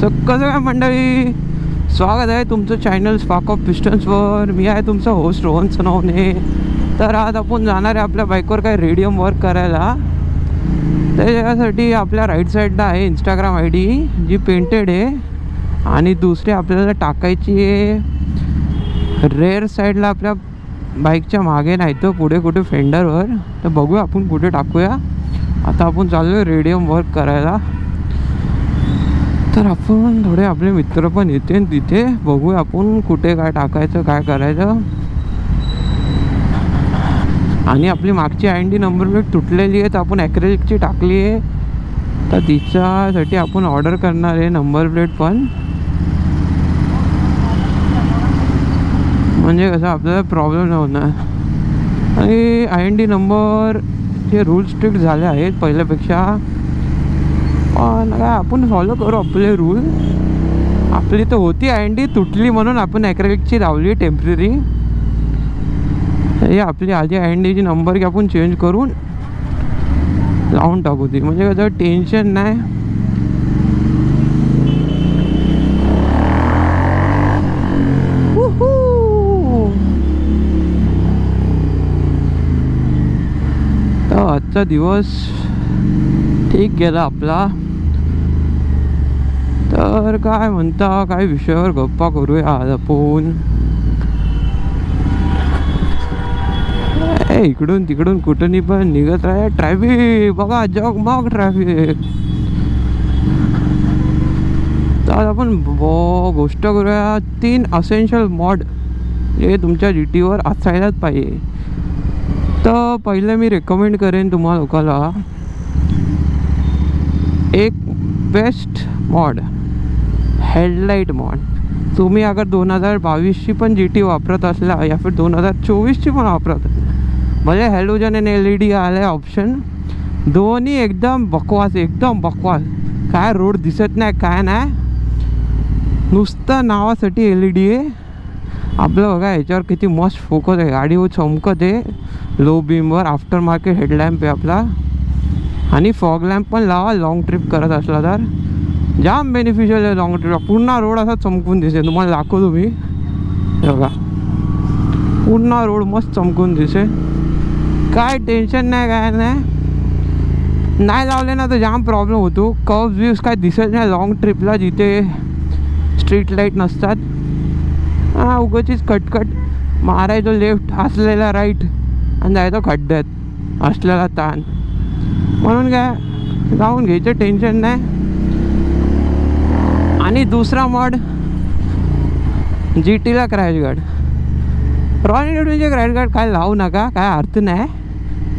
कसं काय मंडळी, स्वागत आहे तुमचं चॅनल स्पार्क ऑफ पिस्टन्सवर. मी आहे तुमचा होस्ट रोहन सनवणे. तर आज आपण जाणार आहे आपल्या बाईकवर काय रेडियम वर्क करायला. त्याच्यासाठी आपल्या राईट साईडला आहे इंस्टाग्राम ID जी पेंटेड आहे, आणि दुसरी आपल्याला टाकायची आहे रेअर साईडला आपल्या बाईकच्या मागे, नाही तर पुढे कुठे फेंडरवर. तर बघूया आपण कुठे टाकूया. आता आपण चाललो आहे रेडियम वर्क करायला. तर आपण थोडे आपले मित्र पण येते तिथे, बघूया आपण कुठे काय टाकायचं काय करायचं. आणि आपली मागची ID नंबर प्लेट तुटलेली आहे, तर आपण ॲक्रेलिकची टाकली आहे. तर तिच्यासाठी आपण ऑर्डर करणार आहे नंबर प्लेट पण, म्हणजे कसं आपल्याला प्रॉब्लेम नाही होणार. आणि ID नंबरचे रूल स्ट्रिक्ट झाले आहेत पहिल्यापेक्षा, पण काय आपण फॉलो करू आपले रूल. आपली तर होती ID तुटली म्हणून आपण ॲक्रेलिकची लावली टेम्पररी. हे आपली आधी ID नंबर की आपण चेंज करून लावून टाकू ती, म्हणजे कसं टेन्शन नाही. तर आजचा दिवस ठीक गेला आपला. तर काय म्हणता, काय विषयावर गप्पा करूया आज आपण. इकडून तिकडून कुठूनही पण निघत राहा. ट्रॅफिक बघा, जगमग ट्रॅफिक. तर आपण गोष्ट करूया 3 असेन्शियल मॉड जे तुमच्या GTवर असायलाच पाहिजे. तर पहिलं मी रेकमेंड करेन तुम्हा लोकांना एक बेस्ट मॉड, हेडलाईट मॉड. तुम्ही अगर 2022ची पण GT वापरत असला या फिर 2024ची पण वापरत, भले हॅलोजन आणि LED आले ऑप्शन, दोन्ही एकदम बकवास, एकदम बकवास. काय रोड दिसत नाही काय नाही, नुसतं नावासाठी LED आहे. आपलं बघा याच्यावर किती मस्त फोकस आहे, गाडीवर चमकत आहे लो बीमवर. आफ्टर मार्केट हेडलॅम्प आहे आपला, आणि फॉग लॅम्प पण लावा लॉंग ट्रिप करत असला तर जाम बेनिफिशियल आहे. लॉंग ट्रिप पूर्ण रोड असा चमकून दिसेल तुम्हाला, दाखवतो मी. बघा पूर्ण रोड मस्त चमकून दिसेल, काय टेन्शन नाही काय नाही. नाही लावले ना तर जाम प्रॉब्लेम होतो. कर्व्स व्ह्यूज काय दिसत नाही लॉंग ट्रिपला जिथे स्ट्रीट लाईट नसतात. उगाचीच कटकट मारायचो लेफ्ट असलेला राईट आणि जायचो खड्ड्यात असलेला ताण. म्हणून काय जाऊन घ्यायचं, टेन्शन नाही. आणि दुसरा मॉड GTला क्रॅश गार्ड. रॉयल एनफिल्डचे क्रॅश गार्ड काय लावू नका, काय अर्थ नाही.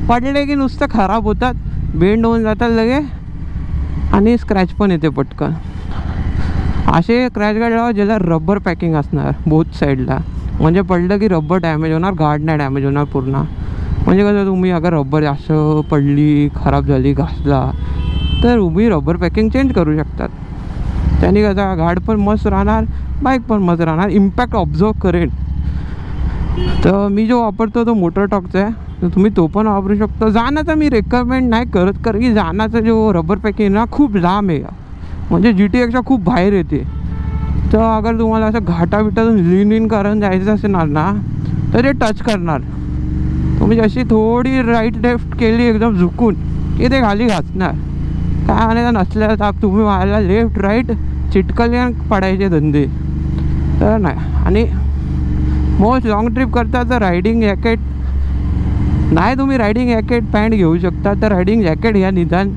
पडले की नुसतं खराब होतात, बेंड होऊन जातात लगे, आणि स्क्रॅच पण येते पटकन. असे क्रॅश गार्ड लावा ज्याला रबर पॅकिंग असणार बोथ साईडला, म्हणजे पडलं की रबर डॅमेज होणार, गार्ड नाही डॅमेज होणार पूर्ण. म्हणजे कसं तुम्ही अगर रबर जास्त पडली, खराब झाली, घासला, तर तुम्ही रबर पॅकिंग चेंज करू शकतात. त्याने कसं गार्ड पण मस्त राहणार, बाईक पण मस्त राहणार, इम्पॅक्ट ऑब्झर्व करेल. तर मी जो वापरतो तो मोटर टॉकचा आहे, तर तुम्ही तो पण वापरू शकता. जाण्याचा मी रेकमेंड नाही करत, कारण की जाण्याचा जो रबर पॅकिंग ना खूप लांब आहे, म्हणजे GTपेक्षा खूप बाहेर येते. तर अगर तुम्हाला असं घाटाबिटातून लीन इन करून जायचं असणार ना, तर ते टच करणार. तुम्ही जशी थोडी राईट लेफ्ट केली एकदम झुकून की ते खाली घासणार. काय आणायचं नसल्यास ताप तुम्ही व्हायला लेफ्ट राईट चिटकले पडायचे धंदे. तर नाही. आणि मोस्ट लॉंग ट्रिप करता तर रायडिंग जॅकेट नाही, तुम्ही रायडिंग जॅकेट पॅन्ट घेऊ शकता. तर रायडिंग जॅकेट घ्या निदान,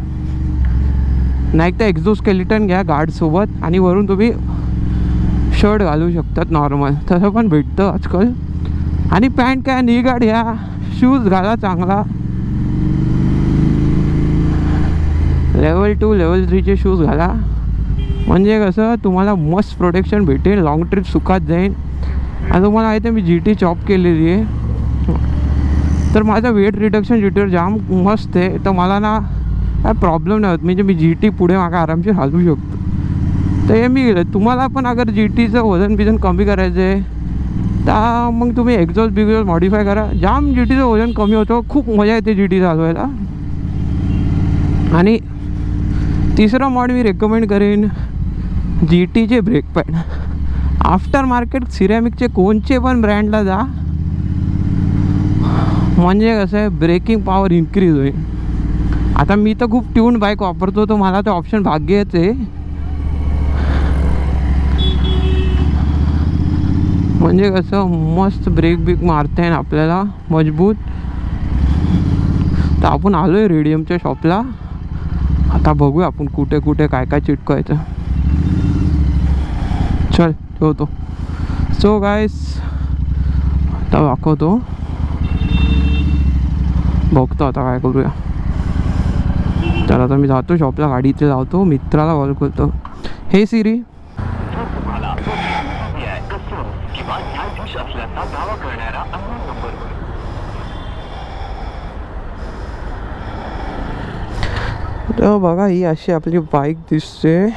नाही तर एक्झोस्केलेटन घ्या गार्डसोबत, आणि वरून तुम्ही शर्ट घालू शकतात नॉर्मल, तसं पण भेटतं आजकाल. आणि पॅन्ट काय नी गार्ड घ्या, शूज घाला चांगला, लेवल 2 लेवल 3चे शूज घाला, म्हणजे कसं तुम्हाला मस्त प्रोटेक्शन भेटेल, लॉंग ट्रिप सुखात जाईल. आणि तुम्हाला आहे तर मी GT चॉप केलेली आहे, तर माझा वेट रिडक्शन GTवर जाम मस्त आहे. तर मला ना काय प्रॉब्लेम नाही होत, म्हणजे मी GT पुढे मागे आरामशीर हलवू शकतो. तर हे मी केलं. तुम्हाला पण अगर GTचं वजन बिजन कमी करायचं आहे तर मग तुम्ही एक्झॉस्ट बिग्झॉस्ट मॉडिफाय करा, जाम GTचं वजन कमी होतं, खूप मजा येते GT चालवायला. आणि तिसरा मॉड मी रेकमेंड करेन जी टीचे ब्रेक पॅड आफ्टर मार्केट सिरॅमिकचे कोणचे पण ब्रँडला जा, म्हणजे कसं आहे ब्रेकिंग पॉवर इन्क्रीज होईल. आता मी तर खूप ट्यून बाईक वापरतो, तर मला ते ऑप्शन भाग्यच आहे. म्हणजे कसं मस्त ब्रेक बिक मारता येईल आपल्याला मजबूत. तर आपण आलो आहे रेडियमच्या शॉपला. आता बघूया आपण कुठे कुठे काय काय चिटकायचं. चल ठेवतो. सो गाईस आता दाखवतो, बघतो आता काय करूया. तर आता मी जातो शॉपला, गाडी इथे लावतो, मित्राला कॉल करतो. हे सिरी, तर बघा ही अशी आपली बाईक दिसते,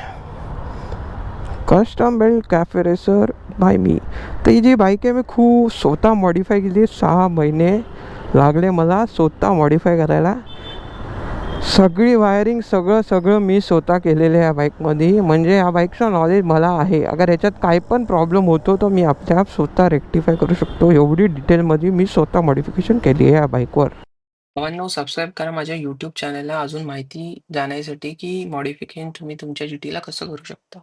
custom build cafe racer by me. तर ही जी बाईक आहे मी खूप स्वतः मॉडिफाय केली. 6 महिने लागले मला स्वतः मॉडिफाय करायला. सगळी वायरिंग सगळं मी स्वतः केलेलं आहे या बाईकमध्ये. म्हणजे या बाईकचं नॉलेज मला आहे. अगर याच्यात काही पण प्रॉब्लेम होतो तर मी आपल्या आप स्वतः रेक्टिफाय करू शकतो. एवढी डिटेलमध्ये मी स्वतः मॉडिफिकेशन केली आहे या बाईकवर. भावांनो, सबस्क्राईब करा माझ्या यूट्यूब चॅनलला अजून माहिती जाण्यासाठी की मॉडिफिकेशन तुम्ही तुमच्या GT ला कसं करू शकता.